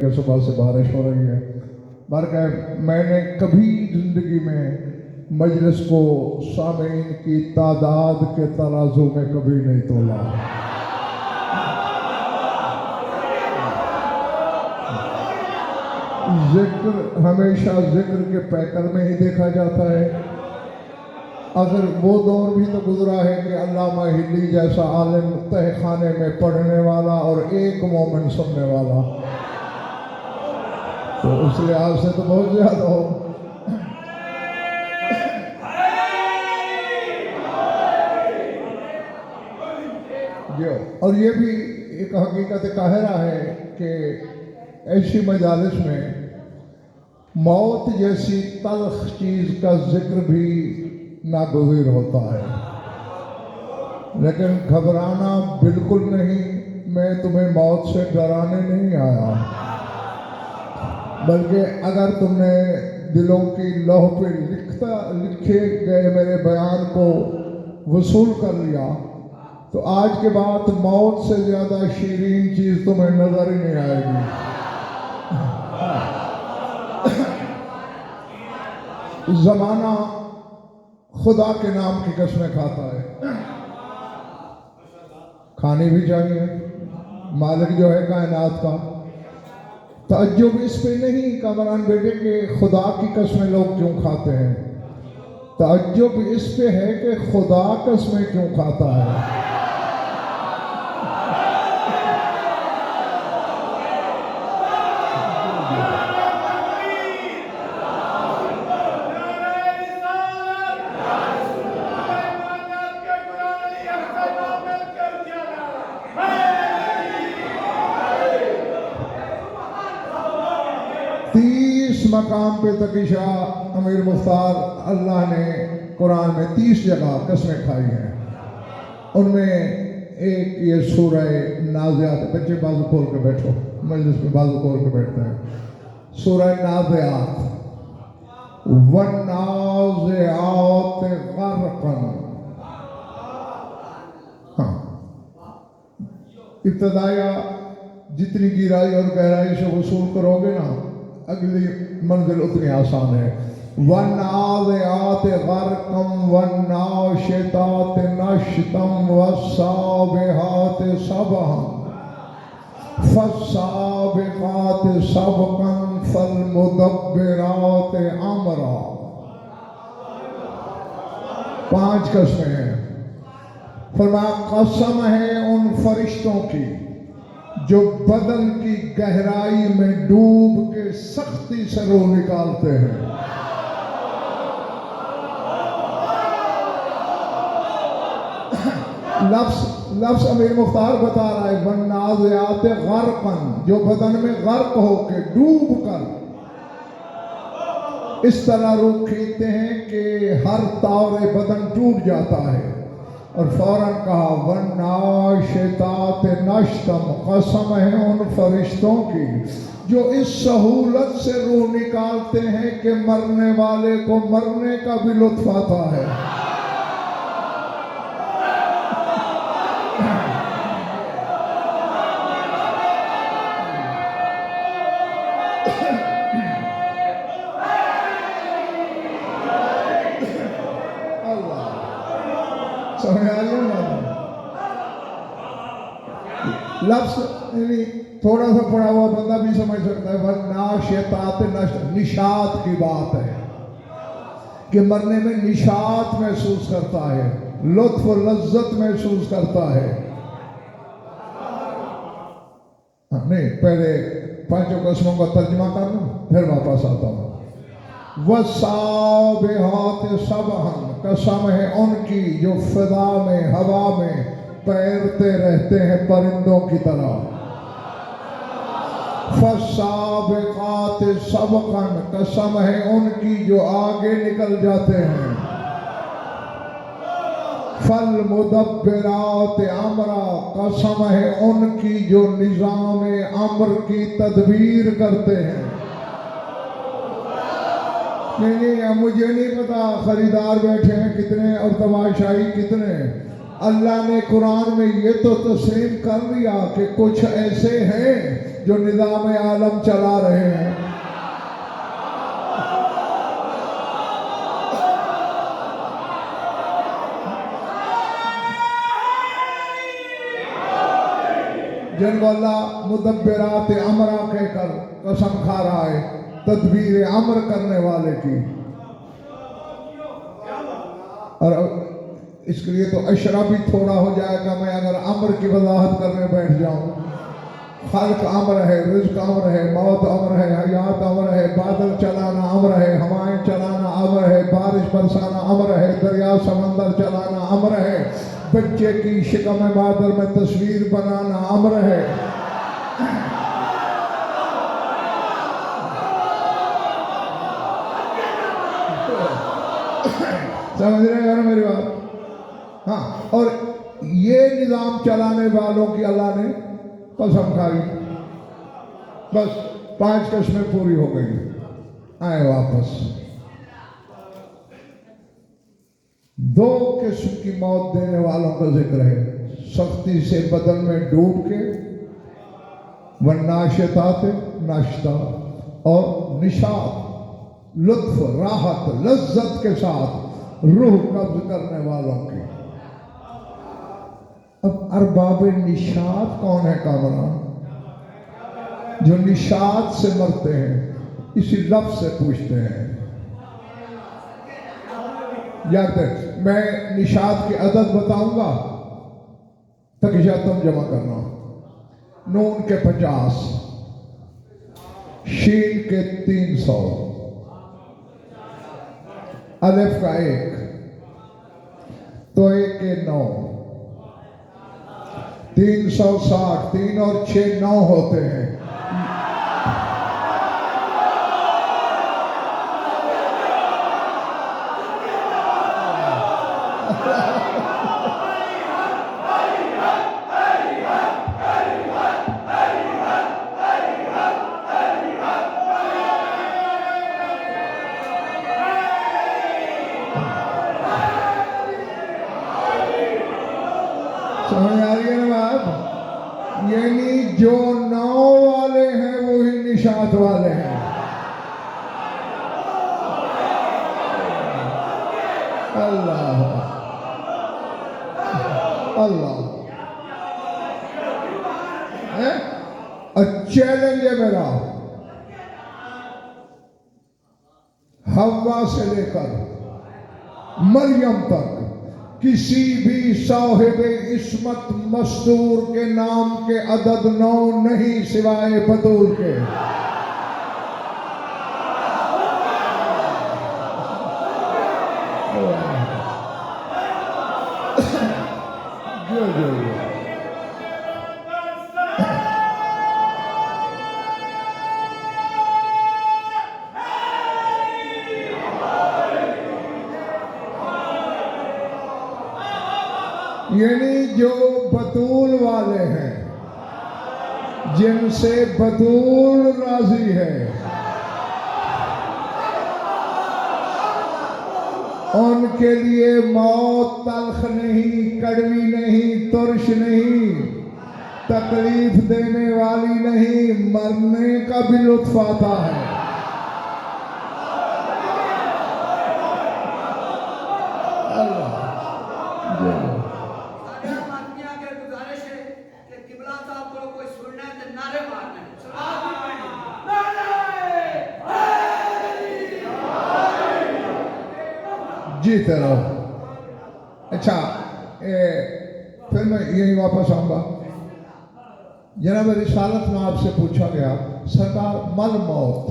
कि सुबह से बारिश हो रही है। बल्कि मैंने कभी ज़िंदगी में मजलिस को सामीन की तादाद के तराजू में कभी नहीं तोला। जिक्र हमेशा जिक्र के पैकर में ही देखा जाता है। अगर वो दौर भी तो गुजरा है कि अल्लामा हिल्ली जैसा आलिम तहखाने में पढ़ने वाला और एक मोमिन सुनने वाला, तो उस लिहाज से तो बहुत ज्यादा हो। और ये भी एक हकीकत काहिरा है कि ऐसी मजालिस में मौत जैसी तल्ख चीज का जिक्र भी नागुज़ीर होता है, लेकिन घबराना बिल्कुल नहीं। मैं तुम्हें मौत से डराने नहीं आया, बल्कि अगर तुमने दिलों की लौह पे लिखे गए मेरे बयान को वसूल कर लिया तो आज के बाद मौत से ज़्यादा शीरीन चीज़ तुम्हें नजर ही नहीं आएगी। ज़माना खुदा के नाम की कसमें खाता है, खानी भी चाहिए। मालिक जो है कायनात का, तअज्जुब इस पे नहीं कमरान बेटे कि खुदा की कसमें लोग क्यों खाते हैं, तअज्जुब इस पे है कि खुदा कसमें क्यों खाता है। मकाम पे तकीशा अमीर मुख्तार अल्लाह ने कुरान में 30 जगह कसमें खाई हैं। उनमें एक ये सूरह नाज़ियात, बच्चे बाजू खोल के बैठो, मजलिस में बाजू खोल के बैठते हैं। सूरह नाज़ियात, वन्नाज़िआत ग़र्क़न। हाँ, इब्तिदाया जितनी गिराई और गहराई से वसूल करोगे ना, अगली मंजिल उतनी आसान है। वन्नाज़िआत ग़र्क़न वन्नाशितात नश्तन वस्साबिहात सबहन फस्साबिक़ात सबक़न फल्मुदब्बिरात अमरा। 5 कसमें हैं। फरमाया कसम है उन फरिश्तों की जो बदन की गहराई में डूब के सख्ती से रूह निकालते हैं। लफ्ज़ अमीर मुख्तार बता रहा है, वन्नाज़िआत ग़र्क़न, जो बदन में गर्क होके डूब कर इस तरह रूह खींचते हैं कि हर तारे बदन टूट जाता है। और फौरन कहा वन्नाशितात नश्तन, कसम है उन फरिश्तों की जो इस सहूलत से रूह निकालते हैं कि मरने वाले को मरने का भी लुत्फ आता है। लफ्ज़ थोड़ा सा पढ़ा हुआ बंदा भी समझ सकता है। वन्नाशितात नश्त, निशात की बात है कि मरने में निशात महसूस करता है, लुत्फ लज्जत महसूस करता है। नहीं, पहले 5 कसमों का तर्जुमा कर लूं, फिर वापस आता हूँ। वस्साबिहात सबहन, कसम है उनकी जो फिजा में हवा में तैरते रहते हैं परिंदों की तरह। फस्साबिक़ात सबक़न, कसम है उनकी जो आगे निकल जाते हैं। फल्मुदब्बिरात अमरा, कसम है उनकी जो निज़ाम अम्र की तदबीर करते हैं। नहीं, मुझे नहीं पता खरीदार बैठे हैं कितने और तमाशाई कितने, अल्लाह ने कुरान में ये तो तस्लीम कर लिया कि कुछ ऐसे हैं जो निज़ाम आलम चला रहे हैं। जिनको अल्लाह मुदब्बिरात अमरा कहकर कसम खा रहा है, तदबीर अमर करने वाले की। और इसके लिए तो अशरा भी थोड़ा हो जाएगा मैं अगर अमर की वजाहत करने बैठ जाऊं। खल्क अमर है, रिज़्क अमर है, मौत अमर है, हयात अमर है, बादल चलाना अमर है, हवाएं चलाना अमर है, बारिश बरसाना अमर है, दरिया समंदर चलाना अमर है, बच्चे की शिकम मादर में तस्वीर बनाना अमर है। समझ रहे हैं मेरी बात? हाँ, और ये निज़ाम चलाने वालों की अल्लाह ने कसम खाई। बस 5 कस्में पूरी हो गई, आए वापस। 2 किस्म की मौत देने वालों का जिक्र है। सख्ती से बदन में डूब के वन्नाशितात नाश्ता, और निशात लुत्फ राहत लज्जत के साथ रूह कब्ज करने वालों की। अब अरबाब निशात कौन है कामरान? जो निशात से मरते हैं, इसी लफ्ज से पूछते हैं। याद है, मैं निशात की अदद बताऊंगा, तकिया तुम जमा करना। नून के 50, शीन के 300, अलिफ का 1, तोए के 9, 360, 3 और 6 9 होते हैं। समझ आ रही है ना बात? यानी जो 9 वाले हैं वो ही निशात वाले हैं। अल्लाह अल्लाह है। चैलेंज है मेरा, हव्वा से लेकर मरियम तक किसी भी साहिब इस्मत मस्तूर के नाम के अदद 9 नहीं सिवाय बतूल के। यानी जो बतूल वाले हैं, जिनसे बतूल राजी है, उनके लिए मौत तल्ख नहीं, कड़वी नहीं, तुर्श नहीं, तकलीफ देने वाली नहीं, मरने का भी लुत्फ आता है। जीते रहो। अच्छा, फिर मैं यही वापस आऊंगा। जनाब रिसालत में आपसे पूछा गया, सरकार मल मौत,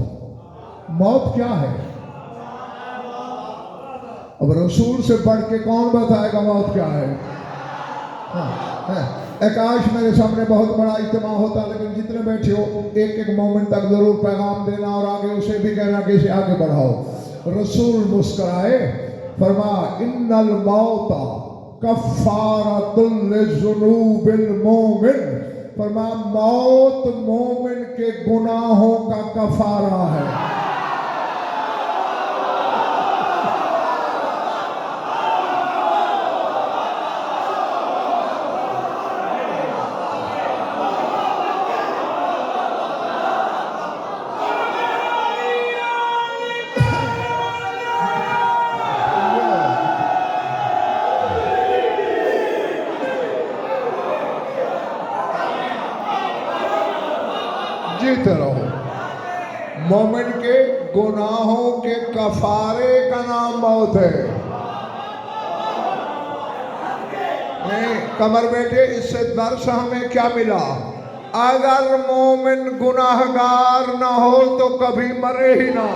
मौत क्या है? अब रसूल से बढ़ के कौन बताएगा मौत क्या है? आकाश मेरे सामने बहुत बड़ा इज्तिमा होता, लेकिन जितने बैठे हो एक एक मोमेंट तक जरूर पैगाम देना और आगे उसे भी कहना कि इसे आगे बढ़ाओ। रसूल मुस्कुराए, फरमा इन्नल मौता कफ़ारतुल लिज़ुनूबिल मोमिन, फरमा मौत मोमिन के गुनाहों का कफारा है। रहो। मोमिन के गुनाहों के कफारे का नाम मौत है। नहीं कमर बेटे, इससे दर्श हमें क्या मिला? अगर मोमिन गुनाहगार ना हो तो कभी मरे ही ना।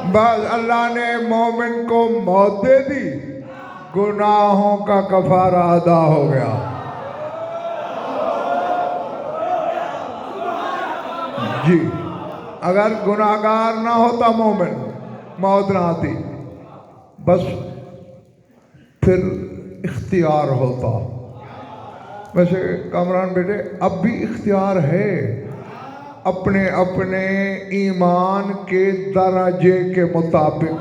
बस अल्लाह ने मोमिन को मौत दे दी, गुनाहों का कफारा अदा हो गया। जी, अगर गुनाहगार ना होता मोमिन, मौत ना आती, बस फिर इख्तियार होता। वैसे कामरान बेटे, अब भी इख्तियार है, अपने अपने ईमान के दर्जे के मुताबिक।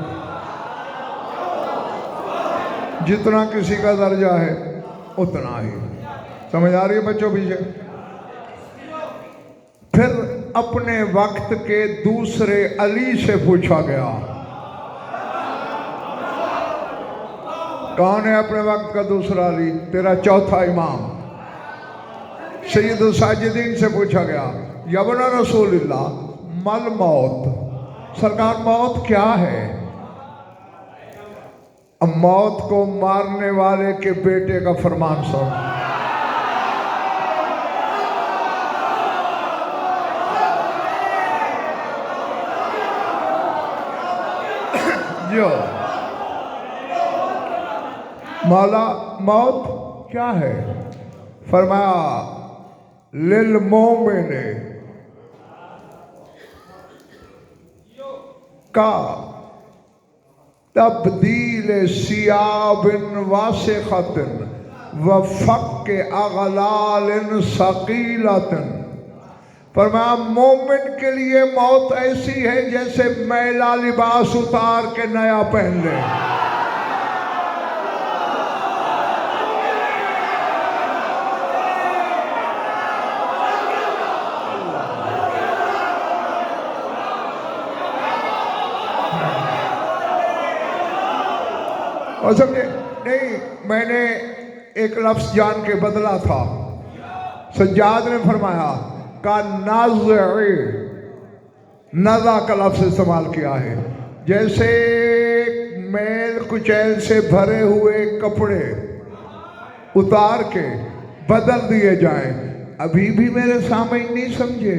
जितना किसी का दर्जा है उतना ही। समझ आ रही है बच्चों? पीछे फिर अपने वक्त के दूसरे अली से पूछा गया। कौन है अपने वक्त का दूसरा अली? तेरा चौथा इमाम सैयद साजिदीन से पूछा गया, यबना रसूलुल्लाह मल मौत, सरकार मौत क्या है? अब मौत को मारने वाले के बेटे का फरमान सुन। जो मौला मौत क्या है? फरमाया लिल मोमिने का तब्दील सियाबिन वासिखतिन व फक अगलालिन सकीलतिन। फरमाया मोमिन के लिए मौत ऐसी है जैसे मैला लिबास उतार के नया पहन ले। और समझे नहीं, मैंने एक लफ्ज जान के बदला था। सज्जाद ने फरमाया का नज़ा का लफ्ज इस्तेमाल किया है, जैसे मैल कुचैल से भरे हुए कपड़े उतार के बदल दिए जाएं। अभी भी मेरे सामने नहीं समझे,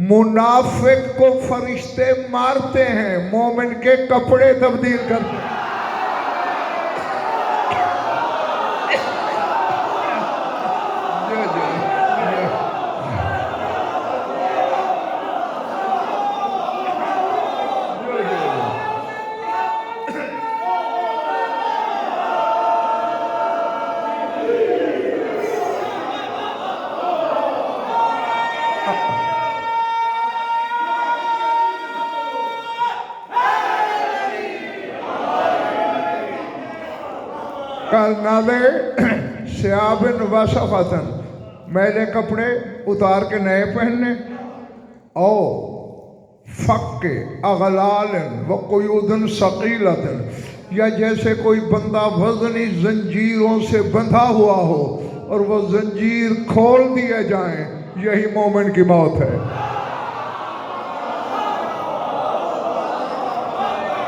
मुनाफिक को फरिश्ते मारते हैं, मोमिन के कपड़े तब्दील करते हैं। सियाबिन वसफ़तन, मैले कपड़े उतार के नए पहनने, और फ़क्के अगलालन व क़ुयूदन सक़ीलतन, या जैसे कोई बंदा वज़नी जंजीरों से बंधा हुआ हो और वो जंजीर खोल दिए जाएं, यही मोमिन की मौत है।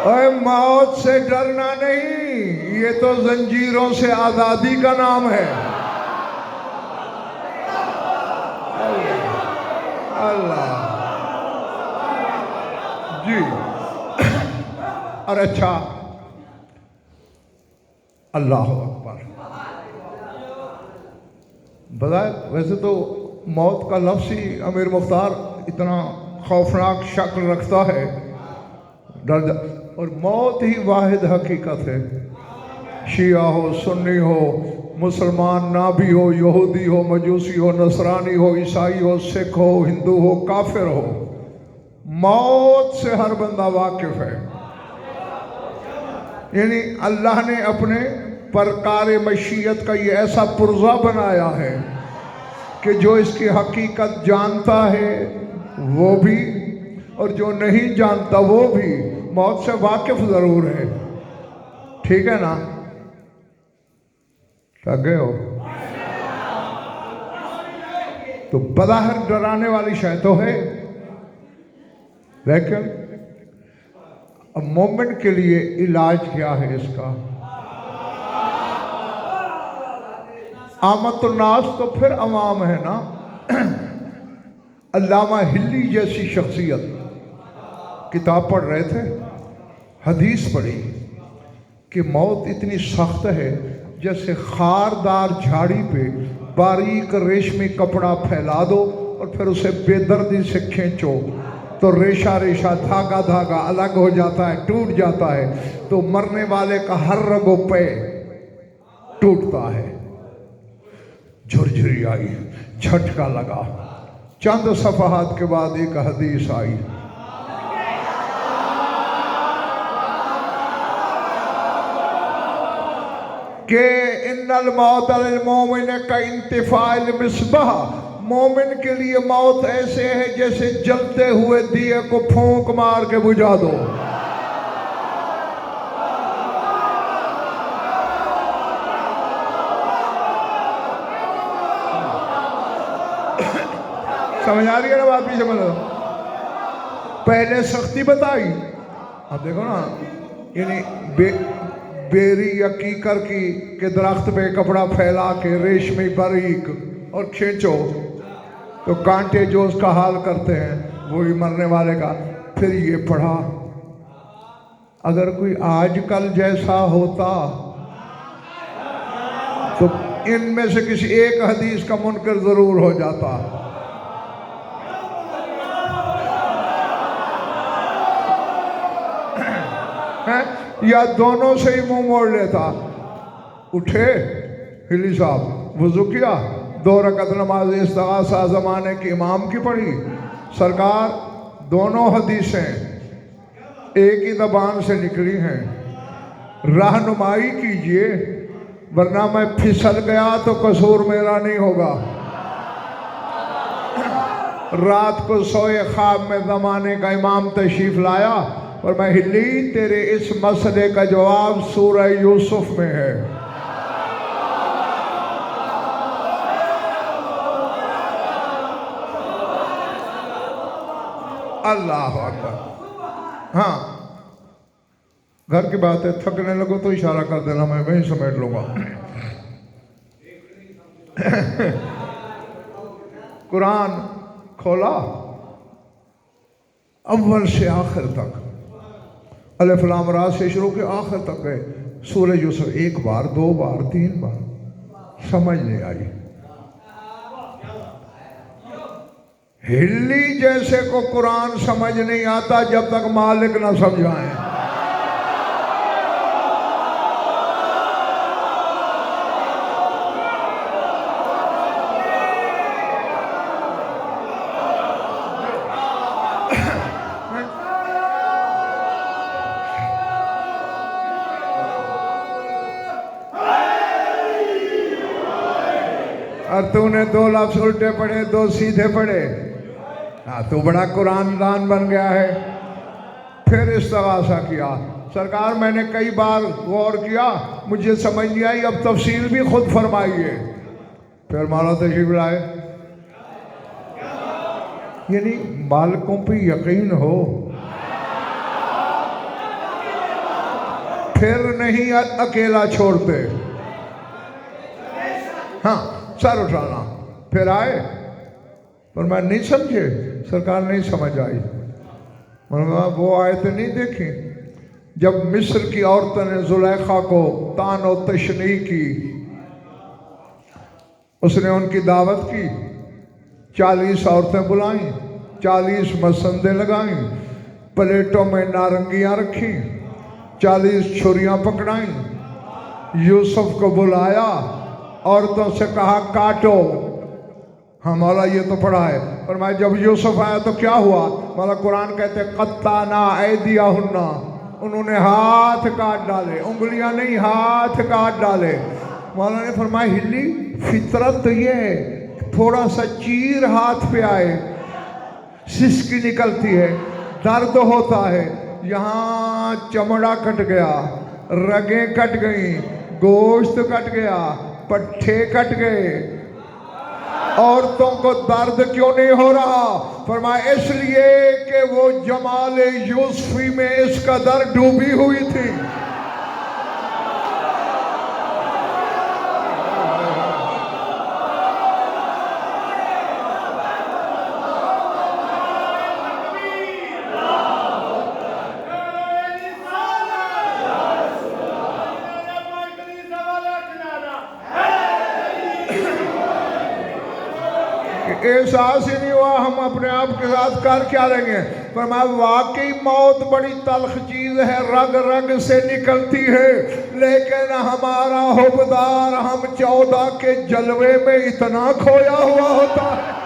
और मौत से डरना नहीं, ये तो जंजीरों से आज़ादी का नाम है। अल्लाह जी। और अच्छा, अल्लाह अकबर। बताए वैसे तो मौत का लफ्ज़ ही अमीर मुख्तार इतना खौफनाक शक्ल रखता है, डर, और मौत ही वाहिद हकीकत है। शिया हो, सुन्नी हो, मुसलमान ना भी हो, यहूदी हो, मजूसी हो, नसरानी हो, ईसाई हो, सिख हो, हिंदू हो, काफिर हो, मौत से हर बंदा वाकिफ है। यानी अल्लाह ने अपने परकार मशीयत का ये ऐसा पुर्जा बनाया है कि जो इसकी हकीकत जानता है वो भी, और जो नहीं जानता वो भी मौत से वाकिफ ज़रूर है। ठीक है ना? थक गए हो? तो बज़ाहिर डराने वाली शय तो है, लेकिन अब मोमिन के लिए इलाज क्या है इसका? आमतुन्नास तो फिर अवाम है ना। अल्लामा हिल्ली जैसी शख्सियत किताब पढ़ रहे थे, हदीस पढ़ी कि मौत इतनी सख्त है जैसे खारदार झाड़ी पे बारीक रेशमी कपड़ा फैला दो और फिर उसे बेदर्दी से खींचो तो रेशा रेशा धागा धागा अलग हो जाता है, टूट जाता है, तो मरने वाले का हर रगो पे टूटता है। झुरझुरी आई, झटका लगा, चंद सफहात के बाद एक हदीस आई, के इन्नल मौत अल मोमिन का इंतिफाइल मिसबाह, मोमिन के लिए मौत ऐसे है जैसे जलते हुए दिए को फूंक मार के बुझा दो। समझ आ रही है ना बात? भी समझ लो। पहले सख्ती बताई, अब देखो ना, यानी बेरी या कीकर की के दरख्त पे कपड़ा फैला के रेशमी बारीक और खींचो तो कांटे जो उसका हाल करते हैं वही मरने वाले का। फिर ये पढ़ा, अगर कोई आजकल जैसा होता तो इनमें से किसी एक हदीस का मुनकर जरूर हो जाता। या दोनों से ही मुंह मोड़ लेता। उठे हिली साहब, वुजू किया, 2 रकअत नमाज इस्तिग़ासा ज़माने की इमाम की पढ़ी। सरकार दोनों हदीसें एक ही ज़बान से निकली हैं, रहनुमाई कीजिए वरना मैं फिसल गया तो कसूर मेरा नहीं होगा। रात को सोए ख्वाब में ज़माने का इमाम तशरीफ लाया और मैं हिली, तेरे इस मसले का जवाब सूरह यूसुफ में है। अल्लाह अकबर। हाँ, घर की बात है, थकने लगो तो इशारा कर देना, मैं वहीं समेट लूंगा। कुरान खोला, अव्वल से आखिर तक, अलिफ लाम रा से शुरू के आखिर तक गए। सूरह यूसुफ 1 बार, 2 बार, 3 बार, समझ नहीं आई। हिल्ली जैसे को कुरान समझ नहीं आता जब तक मालिक ना समझाए। और तूने 2 लफ्ज उल्टे पढ़े, 2 सीधे पढ़े, हाँ तू बड़ा कुरान दान बन गया है। फिर इस्तिग़ासा किया, सरकार मैंने कई बार गौर किया, मुझे समझ नहीं आई, अब तफसील भी खुद फरमाइए। फिर मौला तशरीफ लाए, यानी मालिकों पे यकीन हो, फिर नहीं अकेला छोड़ते। हाँ, सर उठाना। फिर आए पर मैं नहीं समझे, सरकार नहीं समझ आई। वो आयत नहीं देखी जब मिस्र की औरतों ने जुलेखा को तान और तशनी की, उसने उनकी दावत की, 40 औरतें बुलाई, 40 मसंदे लगाई, प्लेटों में नारंगियां रखी, 40 छुरियां पकड़ाई, यूसुफ को बुलाया, औरतों से कहा काटो। हाँ मौला ये तो पढ़ा है, पर मैं जब यूसुफ आया तो क्या हुआ? मौला कुरान कहते कत्ताना ऐदियाहुन्ना, उन्होंने हाथ काट डाले, उंगलियां नहीं हाथ काट डाले। मौला ने फरमाया हिल्ली, फितरत तो ये है, थोड़ा सा चीर हाथ पे आए सिसकी निकलती है, दर्द होता है, यहाँ चमड़ा कट गया, रगें कट गई, गोश्त कट गया, पट्टे कट गए। औरतों को दर्द क्यों नहीं हो रहा? फरमाया इसलिए कि वो जमाल यूसुफी में इस कदर डूबी हुई थी। एहसास ही नहीं हुआ हम अपने आप के साथ कर क्या लेंगे। पर मैं वाकई मौत बड़ी तल्ख चीज है, रग रग से निकलती है, लेकिन हमारा हुबदार हम 14 के जलवे में इतना खोया हुआ होता है।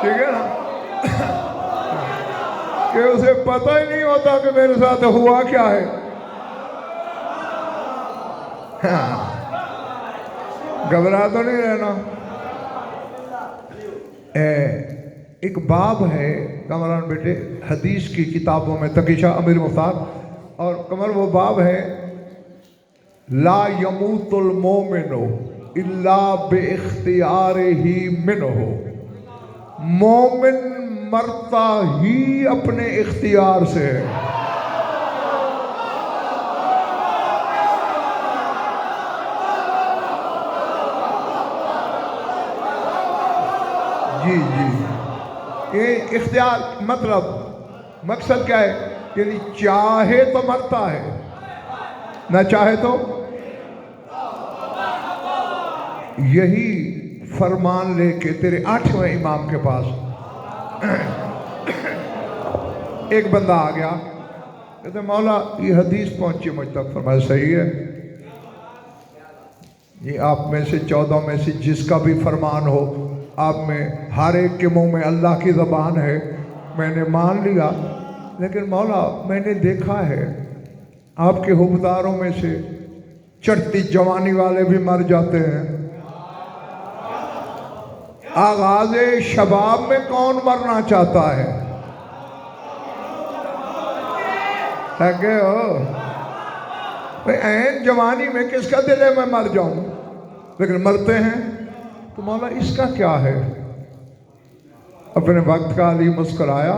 ठीक है ना कि उसे पता ही नहीं होता कि मेरे साथ हुआ क्या है। हाँ, घबरा तो नहीं रहना। एक बाब है कमरान बेटे हदीस की किताबों में, तकीशा अमीर मुख्तार, और कमर वो बाब है ला यमूतुल मोमिनो इल्ला बिइख्तियारिही मिनहु, मोमिन मरता ही अपने इख्तियार से है। जी जी, ये इख्तियार मतलब मकसद क्या है? यानी चाहे तो मरता है, ना चाहे तो। यही फरमान लेके तेरे 8वें इमाम के पास एक बंदा आ गया, कहते मौला ये हदीस पहुंची मुझ तक। फरमाया सही है, ये आप में से 14 में से जिसका भी फरमान हो, आप में हर एक के मुंह में अल्लाह की ज़बान है, मैंने मान लिया। लेकिन मौला मैंने देखा है आपके हुबदारों में से चढ़ती जवानी वाले भी मर जाते हैं, आगाज़े शबाब में कौन मरना चाहता है? लगे हो भाई, ऐन जवानी में किसका दिल है मैं मर जाऊं, लेकिन मरते हैं। तो मौला इसका क्या है? अपने वक्त का अली मुस्कुराया,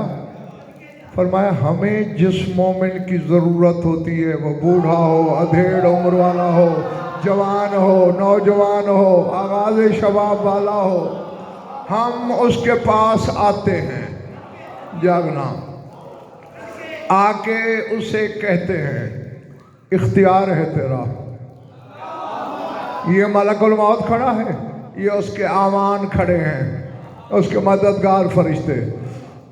फरमाया हमें जिस मोमिन की ज़रूरत होती है, वो बूढ़ा हो, अधेड़ उम्र वाला हो, जवान हो, नौजवान हो, आगाज़े शबाब वाला हो, हम उसके पास आते हैं। जागना आके उसे कहते हैं इख्तियार है तेरा। ये मलकुल मौत खड़ा है, ये उसके आमान खड़े हैं, उसके मददगार फरिश्ते।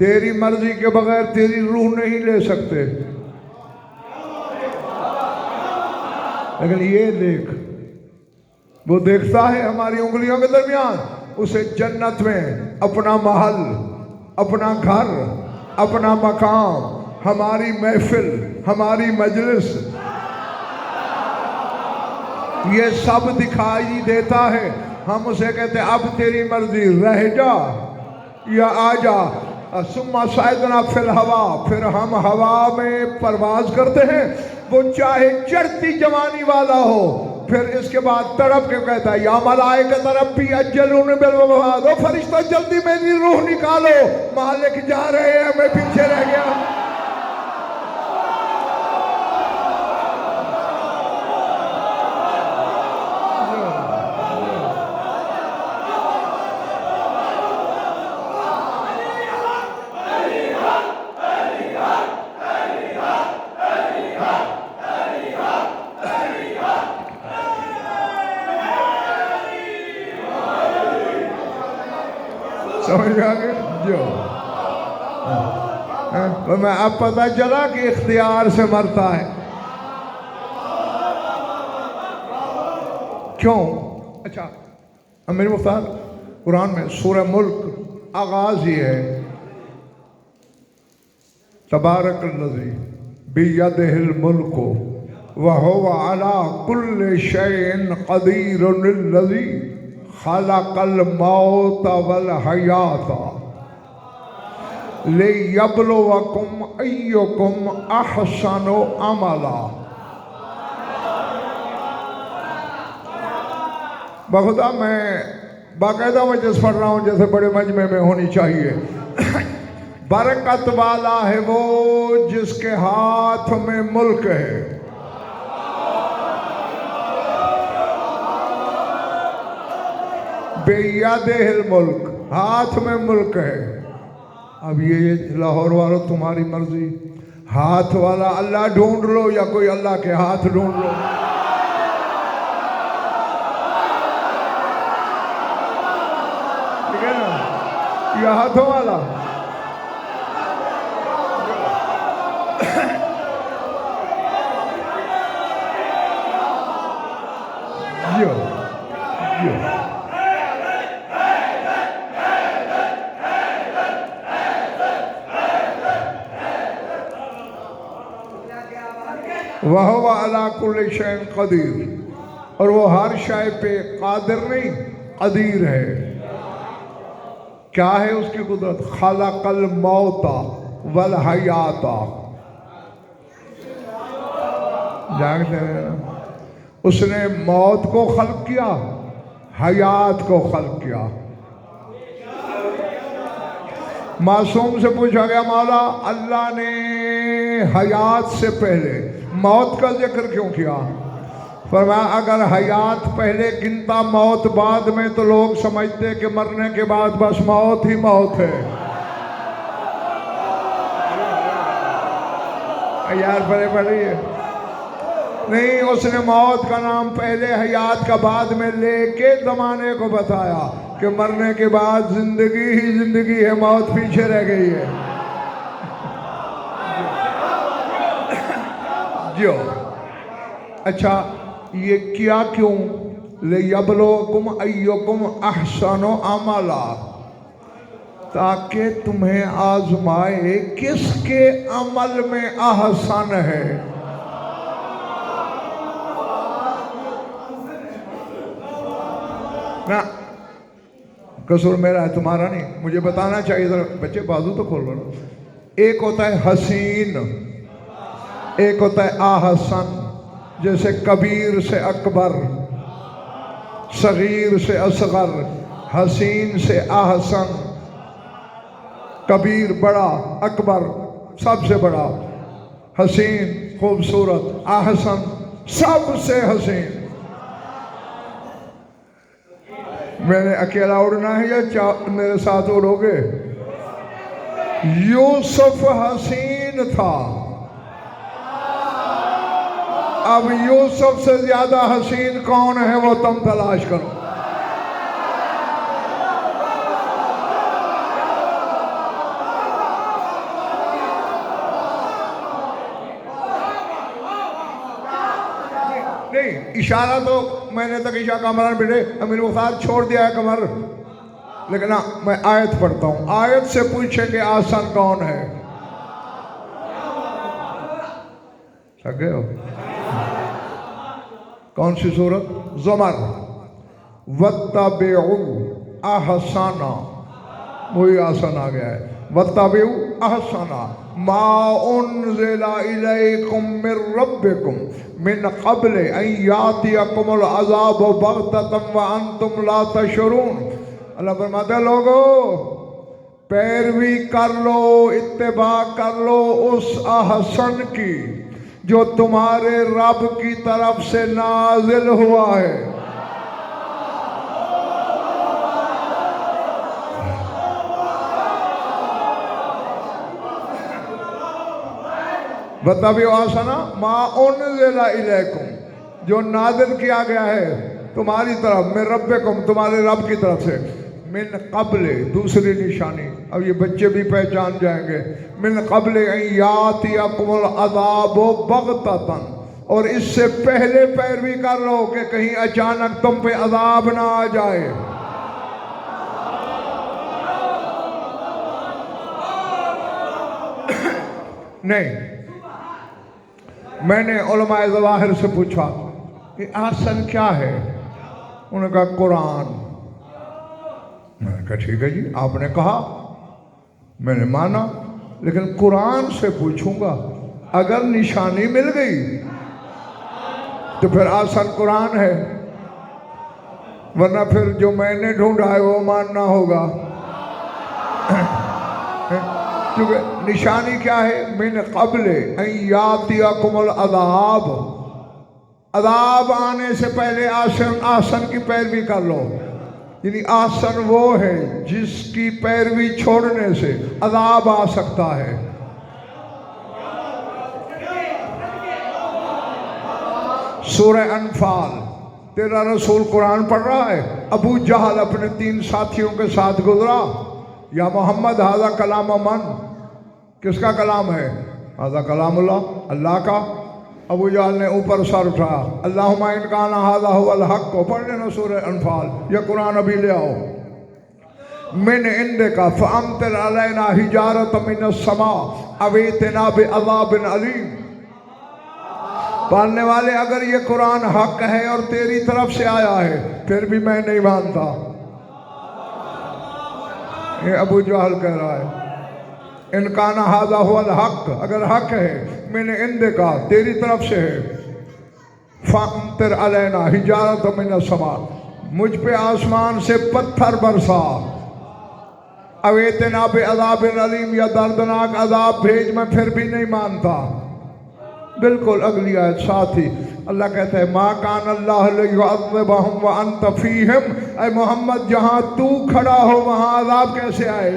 तेरी मर्जी के बगैर तेरी रूह नहीं ले सकते। लेकिन ये देख, वो देखता है हमारी उंगलियों के दरमियान, उसे जन्नत में अपना महल, अपना घर, अपना मकाम, हमारी महफिल, हमारी मजलिस, ये सब दिखाई देता है। हम उसे कहते हैं अब तेरी मर्जी, रह जा या आ जा। सुम्मा साइदना फिल हवा, फिर हम हवा में परवाज करते हैं। वो चाहे चढ़ती जवानी वाला हो, फिर इसके बाद तड़प के कहता है या मलाइका रब्बी अज्जलून बिल वफात, ओ फरिश्ता जल्दी मेरी रूह निकालो, मालिक जा रहे हैं, मैं पीछे रह गया। समझ आ गए जो तो मैं अब पता चला कि इख्तियार से मरता है। क्यों? अच्छा, अमीर मुख्तार कुरान में सूरह मुल्क आगाज ही है, तबारकल्लज़ी बियदिहिल मुल्कु व हुवा अला कुल्लि शैइन क़दीरुल्लज़ी खलक़ल मौत वल हयात लियब्लुवकुम अय्युकुम अहसनु अमला। बखुदा मैं बाकायदा मजलिस पढ़ रहा हूँ जैसे बड़े मजमे में होनी चाहिए। बरकत वाला है वो जिसके हाथ में मुल्क है। बेयदिहिल मुल्क, हाथ में मुल्क है। अब ये लाहौर वालों तुम्हारी मर्जी, हाथ वाला अल्लाह ढूंढ लो या कोई अल्लाह के हाथ ढूंढ लो। ठीक है ना, ये हाथों वाला यो यो वह अला कुल्लि शैइन क़दीर, और वो हर शय पे कादिर नहीं कदीर है। क्या है उसकी कुदरत? खलक़ल मौता वल हयाता, जानते हैं ना, उसने मौत को खल्क किया, हयात को खल्क किया। मासूम से पूछा गया मौला अल्लाह ने हयात से पहले मौत का जिक्र क्यों किया? फरमाया अगर हयात पहले गिनता मौत बाद में तो लोग समझते कि मरने के बाद बस मौत ही मौत है। यार बड़े बड़े नहीं, उसने मौत का नाम पहले हयात का बाद में लेके जमाने को बताया कि मरने के बाद जिंदगी ही जिंदगी है, मौत पीछे रह गई है। जो अच्छा ये किया क्यों? लियब्लुवकुम अय्युकुम अहसनु अमला, ताकि तुम्हें आजमाए किसके अमल में अहसन है। ना कसूर मेरा है, तुम्हारा नहीं। मुझे बताना चाहिए था। बच्चे बाजू तो खोल लो। एक होता है हसीन, एक होता है आहसन। जैसे कबीर से अकबर, सगीर से असगर, हसीन से आहसन। कबीर बड़ा, अकबर सबसे बड़ा, हसीन खूबसूरत, आहसन सबसे हसीन। मैंने अकेला उड़ना है या मेरे साथ उड़ोगे? यूसुफ हसीन था, अब यूसुफ से ज्यादा हसीन कौन है वो तुम तलाश करो। नहीं, इशारा तो मैंने तक ईशा कमर बेटे अमीर मुख्तार छोड़ दिया है कमर, लेकिन ना मैं आयत पढ़ता हूँ। आयत से पूछेंगे आसान कौन है। थक गए हो? कौन सी सूरत? ज़ुमर। वत्तबिउ अहसना, वही आसान आ गया है। वत्तबिउ अहसना मा उन्ज़िला इलैकुम मिर रब्बिकुम मिन क़ब्ल अन यातियकुमुल अज़ाबु बग़ततन व अंतुम ला तशऊरून। अल्लाह फरमाता है लोगो पैरवी कर लो, इत्तिबा कर लो उस अहसन की जो तुम्हारे रब की तरफ से नाजिल हुआ है। बताबियो आसना मा उन्ज़िला इलैकुम, जो नाजिल किया गया है तुम्हारी तरफ, में रब्बिकुम, तुम्हारे रब की तरफ से, मिन क़ब्ल, दूसरी निशानी, अब ये बच्चे भी पहचान जाएंगे। मिन क़ब्ल अन यातियकुमुल अज़ाबु बग़ततन, और इससे पहले पैरवी कर लो कि कहीं अचानक तुम पे अज़ाब ना आ जाए। नहीं, मैंने उलमाए ज़वाहिर से पूछा कि आसन क्या है, उन्होंने कहा कुरान। मैंने कहा ठीक है जी, आपने कहा, मैंने माना, लेकिन कुरान से पूछूंगा, अगर निशानी मिल गई तो फिर आसन कुरान है, वरना फिर जो मैंने ढूंढा है वो मानना होगा। क्योंकि निशानी क्या है? मिन क़ब्ल अन यातियकुमुल अज़ाब, अज़ाब आने से पहले आसन की पैरवी कर लो। यानी आसन वो है जिसकी पैरवी छोड़ने से अज़ाब आ सकता है। सूरह अनफाल, तेरा रसूल कुरान पढ़ रहा है, अबू जहल अपने 3 साथियों के साथ गुजरा, या मोहम्मद हाजा कलाम मन, किसका कलाम है? हाजा कलामुल्लाह, अल्लाह का। अबू जहल ने ऊपर सर उठाया, अल्लाहुम्मा इन काना हाजा हुवल हक़ को पढ़ लेना सूरह अनफाल, यह कुरान अभी ले आओ। मिन इंदिका फअम्तिर अलैना हिजारतम मिनस समा अवीतना बिअज़ाबिन अलीम। पढ़ने वाले, अगर ये कुरान हक है और तेरी तरफ से आया है, फिर भी मैं नहीं मानता। ये अबू जहल कह रहा है, इनकाना हाजा हुवल हक, अगर हक है मैंने इंदिका, तेरी तरफ से है, फअम्तिर अलैना हिजारतम मिनस समा, मुझ पे आसमान से पत्थर बरसा, अवीतना बिअज़ाबिन अलीम, या दर्दनाक अजाब भेज, मैं फिर भी नहीं मानता। बिल्कुल अगली आयत साथ ही अल्लाह कहता है, मा कान अल्लाह लियुअज़्ज़िबहुम व अंत फ़ीहिम, ऐ मोहम्मद जहाँ तू खड़ा हो वहाँ अजाब कैसे आए?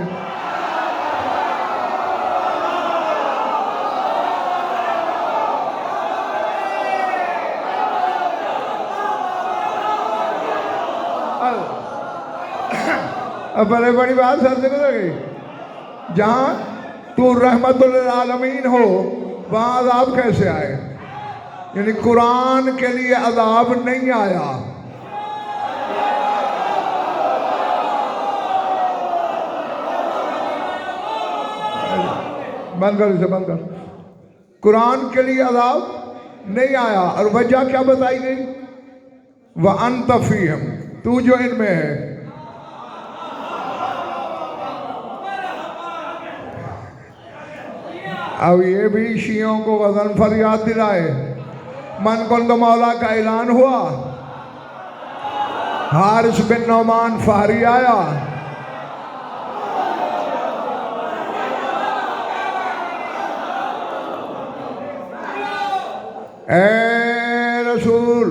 अब बड़े बड़ी बात सर से गुजर गई, जहाँ तू रहमतुल आलमीन हो वहाँ अजाब कैसे आए? यानी कुरान के लिए अजाब नहीं आया। बंद कर, इसे बंद कर। कुरान के लिए अजाब नहीं आया, और वजह क्या बताई गई? व अंत फ़ीहिम, तू जो इनमें है। अब ये भी शियों को गज़नफर याद दिलाए, मन कुंद मौला का ऐलान हुआ, हारिस बिन नौमान फारी आया, ए रसूल,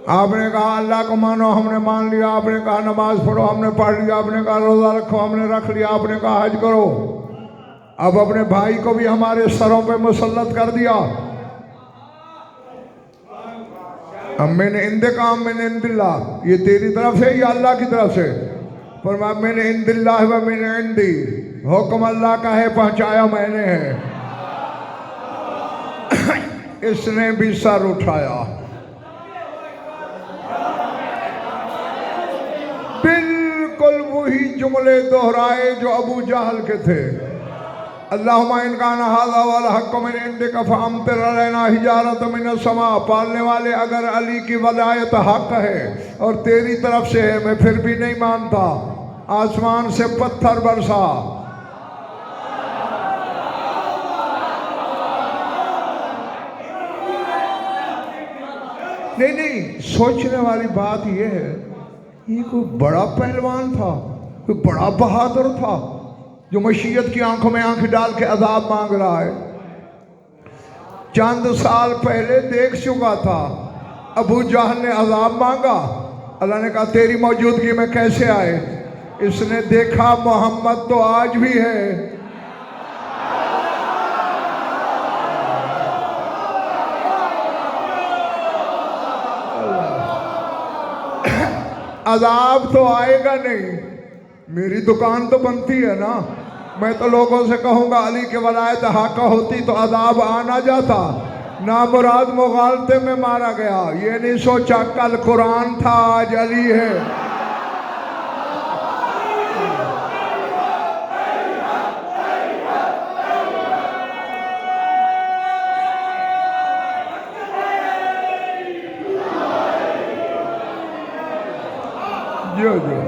आपने कहा अल्लाह को मानो, हमने मान लिया। आपने कहा नमाज पढ़ो, हमने पढ़ लिया। आपने कहा रोज़ा रखो, हमने रख लिया। आपने कहा हज करो। अब अपने भाई को भी हमारे सरों पे मुसल्लत कर दिया। मैंने इंदिका मैंने इंदिल्ला, ये तेरी तरफ से या अल्लाह की तरफ से? पर मैंने इंदिल्ला है, मैंने इंदी, हुक्म अल्लाह का है, पहुंचाया मैंने है। इसने भी सर उठाया। बिल्कुल वही जुमले दोहराए जो अबू जहल के थे। अल्लाहुम्मा इन काना हाज़ा हुवल हक़्क़ु मिन इंदिका फ़अम्तिर अलैना हिजारतम मिनस समा, पालने वाले, अगर अली की वलायत हक है और तेरी तरफ से है, मैं फिर भी नहीं मानता। आसमान से पत्थर बरसा। नहीं, सोचने वाली बात यह है, ये कोई बड़ा पहलवान था, कोई बड़ा बहादुर था जो मशीयत की आंखों में आंख डाल के अजाब मांग रहा है। चंद साल पहले देख चुका था, अबू जहल ने अजाब मांगा, अल्लाह ने कहा तेरी मौजूदगी में कैसे आए? इसने देखा मोहम्मद तो आज भी है। अजाब तो आएगा नहीं, मेरी दुकान तो बनती है ना। मैं तो लोगों से कहूँगा अली के वलायत हाका होती तो अजाब आ ना जाता। नामुराद मुगालते में मारा गया, ये नहीं सोचा कल कुरान था आज अली है। जो जो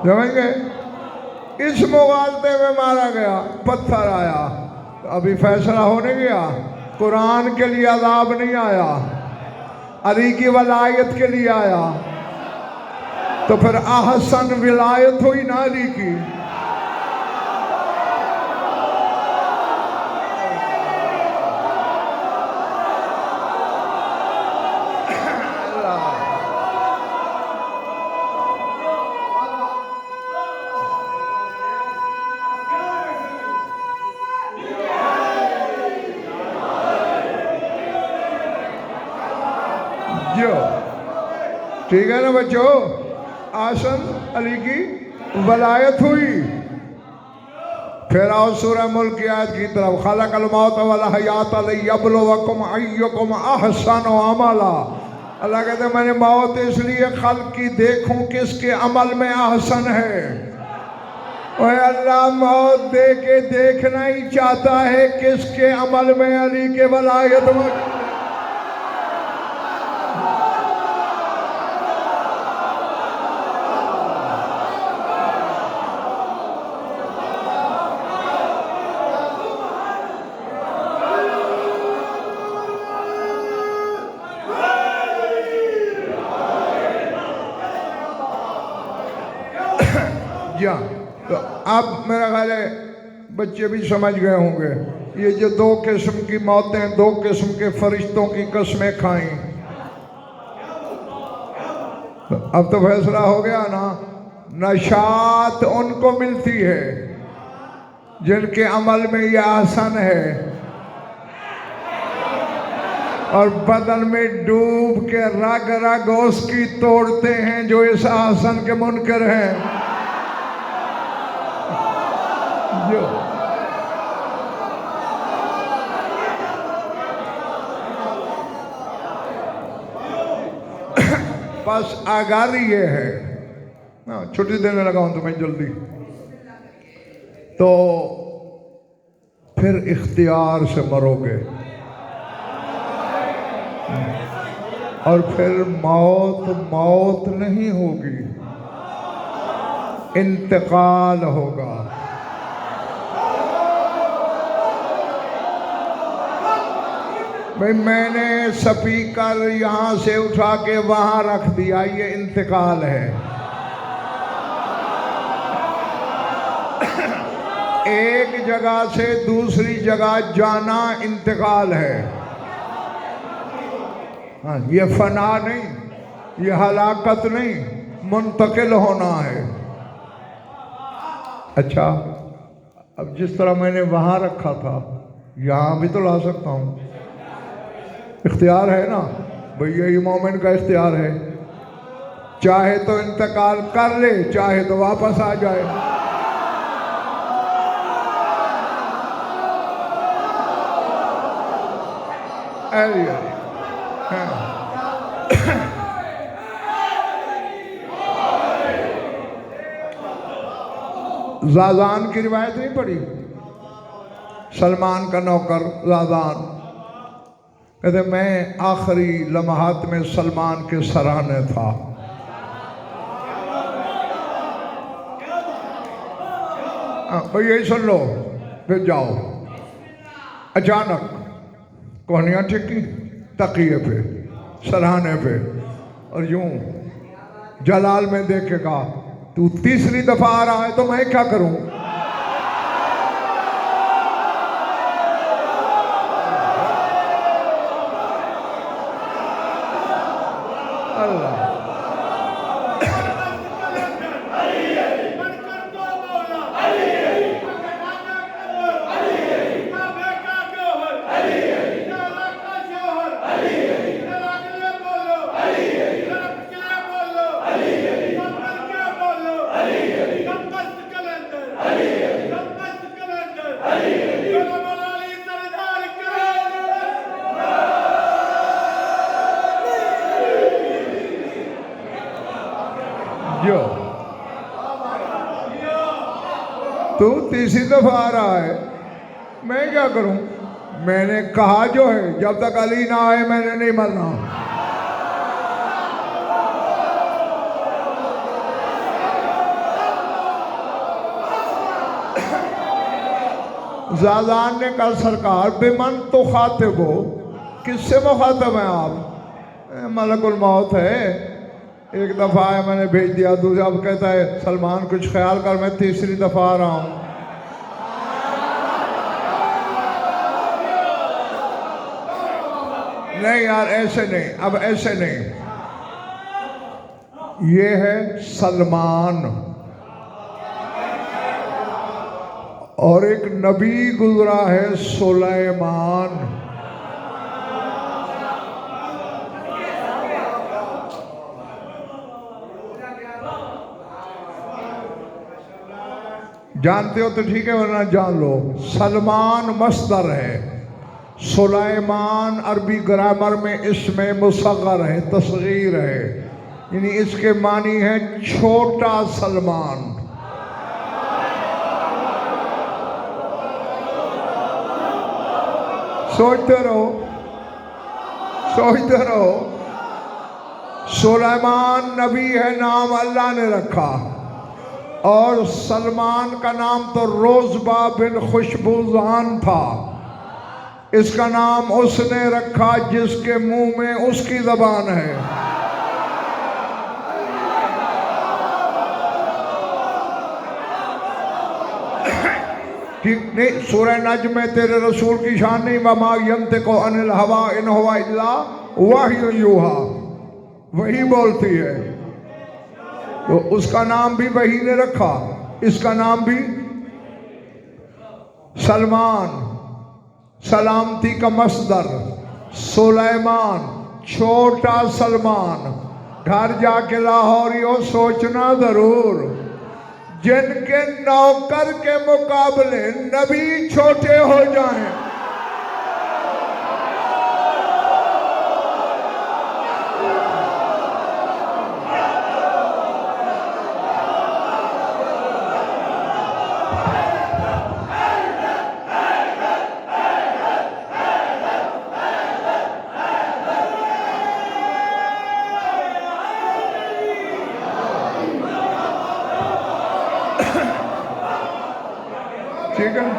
समझ गए? इस मुगालते में मारा गया, पत्थर आया। अभी फैसला होने गया, कुरान के लिए अजाब नहीं आया, अली की वलायत के लिए आया। तो फिर अहसन विलायत हुई ना अली की। ठीक है ना बच्चों, आसन अली की वलायत हुई। फिर आओ सूरह मुल्क की आयत की तरफ, खलक़ल मौत वल हयात लियब्लुवकुम अय्युकुम अहसनु अमला। अल्लाह कहते हैं मैंने मौत इसलिए खल्क़ की देखूं किसके अमल में अहसन है। ओए अल्लाह मौत दे के देखना ही चाहता है किसके अमल में अली के वलायत में। तो अब मेरा ख्याल है बच्चे भी समझ गए होंगे, ये जो दो किस्म की मौतें, दो किस्म के फरिश्तों की कस्में खाई। तो अब तो फैसला हो गया ना, नशात उनको मिलती है जिनके अमल में यह आसन है, और बदन में डूब के रग रग उसकी तोड़ते हैं जो इस आसन के मुनकर हैं। बस आगारी ये है, छुट्टी देने लगा हूं तुम्हें जल्दी। तो फिर इख्तियार से मरोगे, और फिर मौत मौत नहीं होगी, इंतकाल होगा। भाई मैंने स्पीकर यहाँ से उठा के वहाँ रख दिया, ये इंतकाल है। एक जगह से दूसरी जगह जाना इंतकाल है। हाँ, ये फना नहीं, ये हलाकत नहीं, मुंतकिल होना है। अच्छा, अब जिस तरह मैंने वहाँ रखा था यहाँ भी तो ला सकता हूँ, इख्तियार है ना भाई, यही मोमिन का इख्तियार है। चाहे तो इंतकाल कर ले, चाहे तो वापस आ जाए। ज़ाज़ान की रिवायत नहीं पढ़ी? सलमान का नौकर ज़ाज़ान कहते मैं आखिरी लम्हात में सलमान के सराहने था। भाई यही सुन लो फिर जाओ। अचानक कोहनियाँ टिकी तकिए पे, सराहने पे, और यूं जलाल में देखेगा तू तीसरी दफा आ रहा है तो मैं क्या करूं? अल्लाह जो तू तीसरी दफा आ रहा है, मैं क्या करूं? मैंने कहा जो है, जब तक अली ना आए मैंने नहीं मरना। ज़ादान ने कहा सरकार बेमन तो खातिब हो, किससे मुखातब हैं आप? मलकुल मौत है। एक दफ़ा है मैंने भेज दिया, दूसरा अब कहता है सलमान कुछ ख्याल कर, मैं तीसरी दफ़ा आ रहा हूँ। नहीं यार ऐसे नहीं, अब ऐसे नहीं। ये है सलमान और एक नबी गुजरा है सुलेमान। जानते हो तो ठीक है, वरना जान लो। सलमान मस्दर है, सुलेमान अरबी ग्रामर में इसमें मुसग़र है, तस्गीर है, यानी इसके मानी है छोटा सलमान। सोचते रहो, सोचते रहो। सुलेमान नबी है, नाम अल्लाह ने रखा, और सलमान का नाम तो रोज़बा बिन खुशबूजान था। इसका नाम उसने रखा जिसके मुंह में उसकी ज़बान है। ठीक नहीं? सूरह नज्म में तेरे रसूल की शान नहीं, वमा यंतिकु अनिल हवा इन हुवा इल्ला वही यूहा, वही बोलती है। तो उसका नाम भी वही ने रखा, इसका नाम भी सलमान, सलामती का मस्दर, सुलेमान छोटा सलमान। घर जाके लाहौरियों सोचना जरूर, जिनके नौकर के मुकाबले नबी छोटे हो जाएं। ठीक है,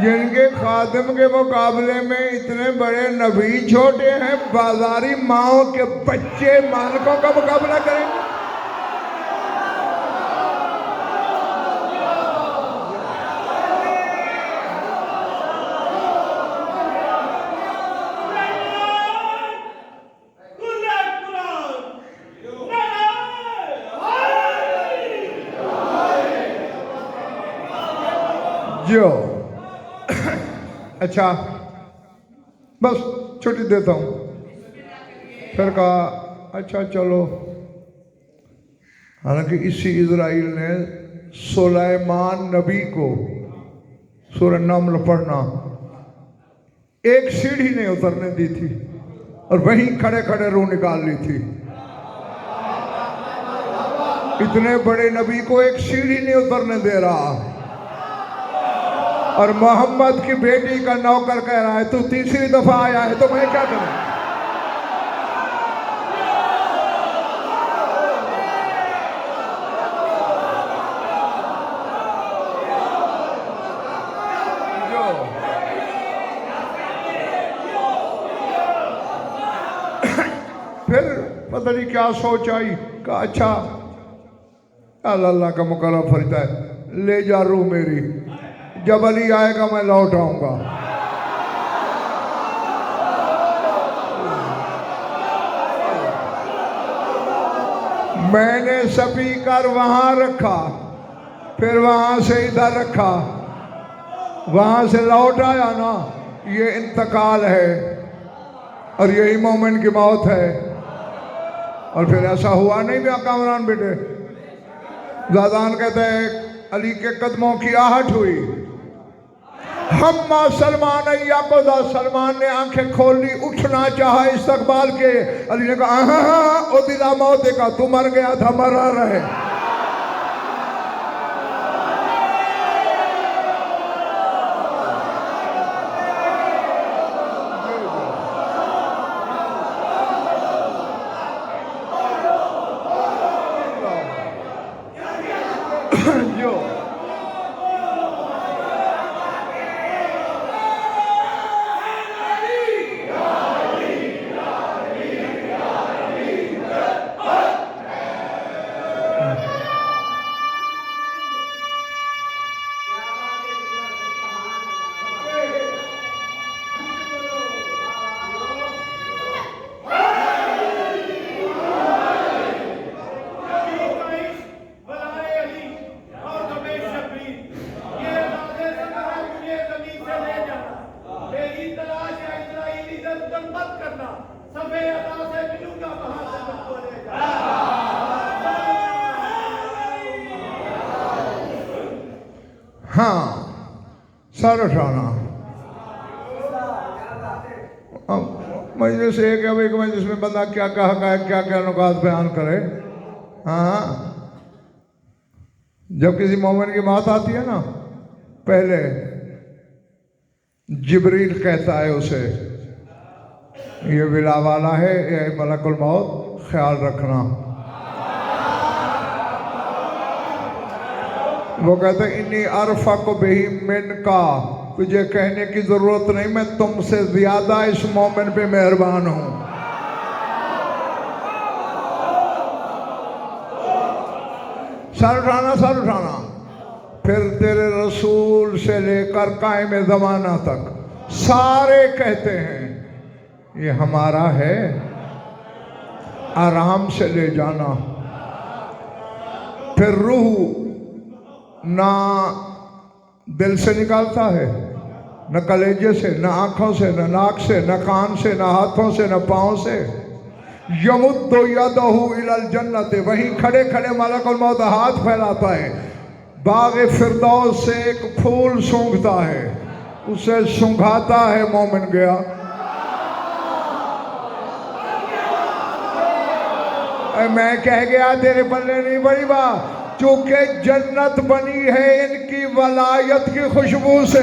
जिनके खादिम के मुकाबले में इतने बड़े नबी छोटे हैं, बाजारी माओ के बच्चे मालिकों का मुकाबला करेंगे। जो अच्छा बस छुट्टी देता हूँ। फिर कहा अच्छा चलो। हालांकि इसी इजराइल ने सुलेमान नबी को सूरह नम्ल पढ़ना, एक सीढ़ी नहीं उतरने दी थी और वहीं खड़े खड़े रूह निकाल ली थी। इतने बड़े नबी को एक सीढ़ी नहीं उतरने दे रहा, और मोहम्मद की बेटी का नौकर कह रहा है तू तीसरी दफा आया है तो मैं क्या करूं? जो पता नहीं क्या सोच आई, कहा अच्छा अल्लाह का मुकर्रम फरिश्ता है, ले जा रूह मेरी, जब अली आएगा मैं लौट आऊंगा। मैंने स्पीकर वहां रखा, फिर वहां से इधर रखा, वहां से लौट आया ना, ये इंतकाल है और यही मोमेंट की मौत है। और फिर ऐसा हुआ नहीं भी कामरान बेटे, ज़ादान कहते हैं अली के कदमों की आहट हुई, हम्मा सलमान अय्या को दा, सलमान ने आंखें खोल ली, उठना चाहा इस्तकबाल के, अली ने कहा हाँ ओ दिला मौत का, तू मर गया था मरा रहे। हाँ, सर उठाना। मजलिस एक है, एक मजलिस में बंदा क्या कहा क्या क्या नुकात बयान करे। हाँ, जब किसी मोमिन की मौत आती है ना, पहले जिब्रील कहता है उसे, ये विला वाला है, ये मलकुल मौत, ख्याल रखना। वो कहते हैं इन्नी अरफा को बेही मिन का, तुझे कहने की जरूरत नहीं, मैं तुमसे ज्यादा इस मोमिन पे मेहरबान हूं। सर उठाना, सर उठाना। फिर तेरे रसूल से लेकर कायम ज़माना तक सारे कहते हैं ये हमारा है, आराम से ले जाना। फिर रूह ना दिल से निकालता है, न कलेजे से, न आंखों से, न नाक से, न कान से, न हाथों से, न पाँव से। यमुद्दु यदहु इलल जन्नत, वहीं खड़े खड़े मलकुल मौत हाथ फैलाता है, बाग़ फिरदौस से एक फूल सूंघता है, उसे सूंघाता है, मोमिन गया। मैं कह गया तेरे पल्ले नहीं बड़ी बात, चूंकि जन्नत बनी है इनकी वलायत की खुशबू से।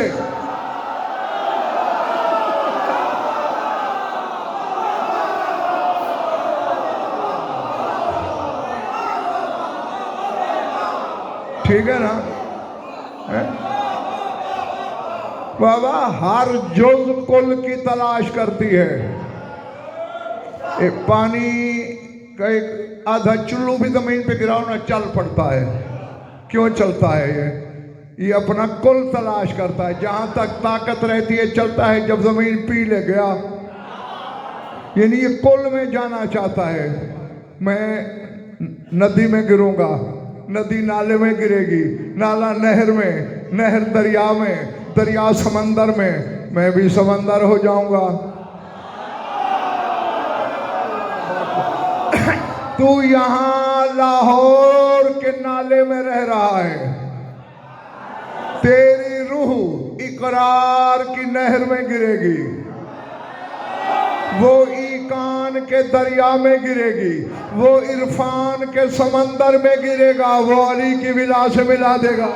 ठीक है ना? बाबा हर जुज़ कुल की तलाश करती है। एक पानी का एक आधा चुल्लू भी जमीन पे गिराओ ना, चल पड़ता है। क्यों चलता है? ये अपना कुल तलाश करता है, जहां तक ताकत रहती है चलता है, जब जमीन पी ले गया, यानी ये कुल में जाना चाहता है। मैं नदी में गिरूंगा, नदी नाले में गिरेगी, नाला नहर में, नहर दरिया में, दरिया समंदर में, मैं भी समंदर हो जाऊंगा। तू यहां लाहौर के नाले में रह रहा है, तेरी रूह इकरार की नहर में गिरेगी, वो ईकान के दरिया में गिरेगी, वो इरफान के समंदर में गिरेगा, वो अली की विला से मिला देगा।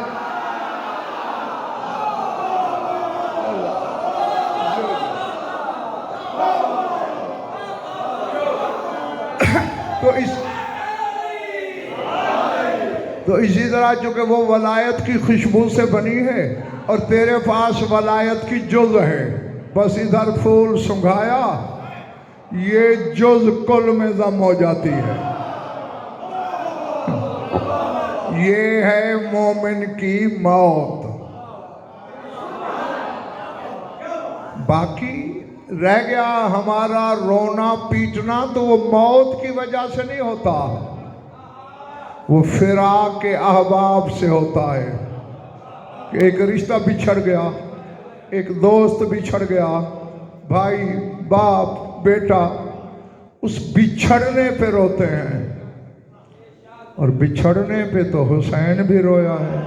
तो इसी तरह चूंकि वो वलायत की खुशबू से बनी है और तेरे पास वलायत की जुज़ है, बस इधर फूल सुंघाया, ये जुज कुल में जम हो जाती है। ये है मोमिन की मौत। बाकी रह गया हमारा रोना पीटना, तो वो मौत की वजह से नहीं होता, वो फिराक के अहबाब से होता है कि एक रिश्ता बिछड़ गया, एक दोस्त बिछड़ गया, भाई बाप बेटा, उस बिछड़ने पे रोते हैं। और बिछड़ने पे तो हुसैन भी रोया है।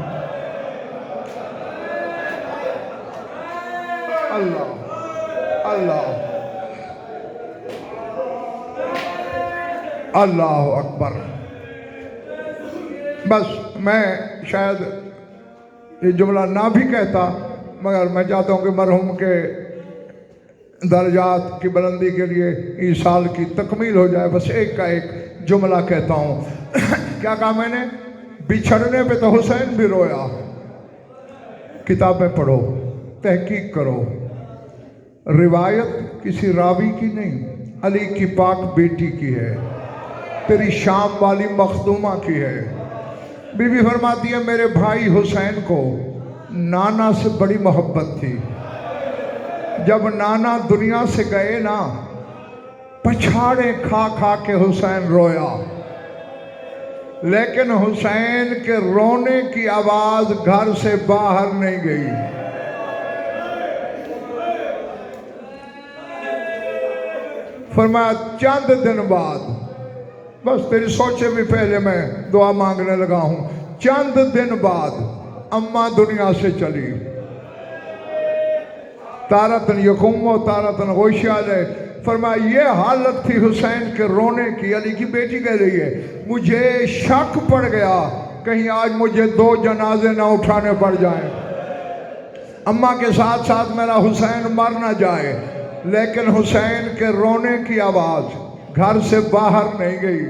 अल्लाह अल्लाह अल्लाह अकबर। बस मैं शायद ये जुमला ना भी कहता, मगर मैं चाहता हूँ कि मरहूम के दर्जात की बुलंदी के लिए इस साल की तकमील हो जाए। बस एक का एक जुमला कहता हूँ। क्या कहा मैंने? बिछड़ने पे तो हुसैन भी रोया। किताबें पढ़ो, तहकीक करो। रिवायत किसी रावी की नहीं, अली की पाक बेटी की है, तेरी शाम वाली मखदूमा की है। बीबी फरमाती है मेरे भाई हुसैन को नाना से बड़ी मोहब्बत थी। जब नाना दुनिया से गए ना, पछाड़े खा खा के हुसैन रोया, लेकिन हुसैन के रोने की आवाज घर से बाहर नहीं गई। फरमाया चंद दिन बाद, बस तेरी सोचे भी पहले मैं दुआ मांगने लगा हूं, चंद दिन बाद अम्मा दुनिया से चली। तारतन यकूम तारतन गोशाल है। फरमाया ये हालत थी हुसैन के रोने की, अली की बेटी कह रही है मुझे शक पड़ गया कहीं आज मुझे 2 जनाजे ना उठाने पड़ जाएं, अम्मा के साथ साथ मेरा हुसैन मर ना जाए। लेकिन हुसैन के रोने की आवाज घर से बाहर नहीं गई।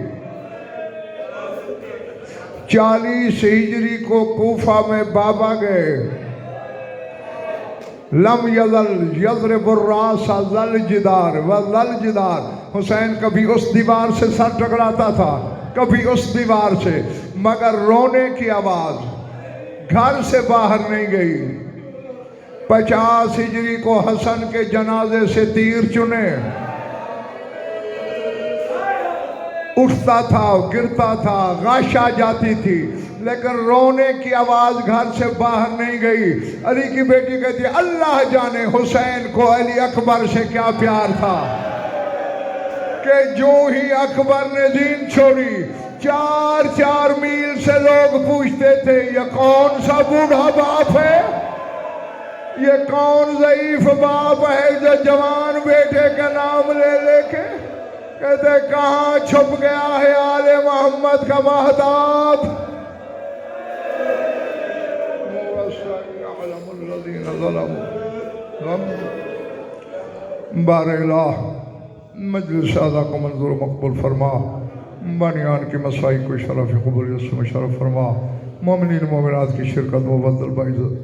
40 हिजरी को कूफा में बाबा गए। लम यजल यजरबुर्रासा जल जिदार व लल जिदार। हुसैन कभी उस दीवार से सर टकराता था, कभी उस दीवार से, मगर रोने की आवाज घर से बाहर नहीं गई। 50 हिजरी को हसन के जनाजे से तीर चुने, उठता था गिरता था, गाश आ जाती थी, लेकिन रोने की आवाज घर से बाहर नहीं गई। अली की बेटी कहती है अल्लाह जाने हुसैन को अली अकबर से क्या प्यार था कि जो ही अकबर ने दीन छोड़ी, 4-4 मील से लोग पूछते थे ये कौन सा बूढ़ा बाप है, ये कौन ज़ईफ बाप है जो जवान बेटे का नाम ले लेके, कहते कहाँ छुप गया है आले मोहम्मद का महताब। बारेला मजलिस आदा को मंजूर मकबूल फरमा, बनियान की मसाई को शरफ कबूलियत से मुशर्रफ फरमा, मोमिनीन मोमिनात की शिरकत मुबद्दल बाइज़्ज़त